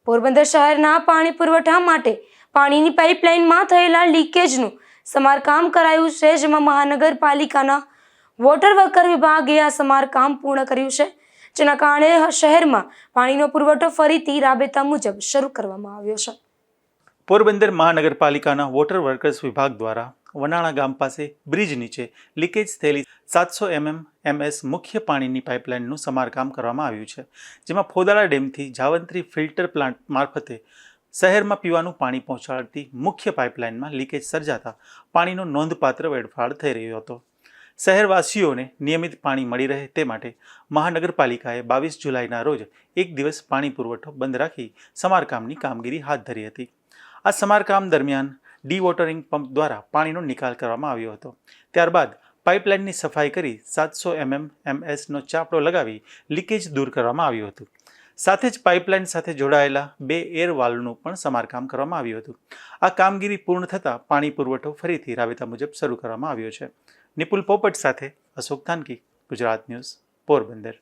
પોરબંદર શહેરના પાણી પુરવઠા માટે પાણીની પાઇપલાઇનમાં થયેલા લીકેજનું સમારકામ કરાયું છે, જેમાં મહાનગરપાલિકાના વોટર વર્કર વિભાગે આ સમારકામ પૂર્ણ કર્યું છે, જેના કારણે શહેરમાં પાણીનો પુરવઠો ફરીથી રાબેતા મુજબ શરૂ કરવામાં આવ્યો છે. પોરબંદર મહાનગરપાલિકાના વોટર વર્કર્સ વિભાગ દ્વારા વનાણા ગામ પાસે બ્રિજ નીચે લીકેજ થયેલી 700 mm મુખ્ય પાણીની પાઇપલાઇનનું સમારકામ કરવામાં આવ્યું છે, જેમાં ફોદાળા ડેમથી જાવંત્રી ફિલ્ટર પ્લાન્ટ મારફતે શહેરમાં પીવાનું પાણી પહોંચાડતી મુખ્ય પાઇપલાઇનમાં લીકેજ સર્જાતા પાણીનો નોંધપાત્ર વેડફાળ થઈ રહ્યો હતો. શહેરવાસીઓને નિયમિત પાણી મળી રહે તે માટે મહાનગરપાલિકાએ 22 જુલાઈના રોજ એક દિવસ પાણી પુરવઠો બંધ રાખી સમારકામની કામગીરી હાથ ધરી હતી. આ સમારકામ દરમિયાન ડીવોટરિંગ પંપ દ્વારા પાણીનો નિકાલ કરવામાં આવ્યો હતો. ત્યારબાદ પાઇપલાઇનની સફાઈ કરી 700 mmનો ચાપડો લગાવી લીકેજ દૂર કરવામાં આવ્યું હતું. સાથે જ પાઇપલાઇન સાથે જોડાયેલા 2 એર વાલ્વનું પણ સમારકામ કરવામાં આવ્યું હતું. આ કામગીરી પૂર્ણ થતાં પાણી પુરવઠો ફરીથી રાબેતા મુજબ શરૂ કરવામાં આવ્યો છે. નિપુલ પોપટ સાથે અશોક થાનકી, ગુજરાત ન્યૂઝ, પોરબંદર.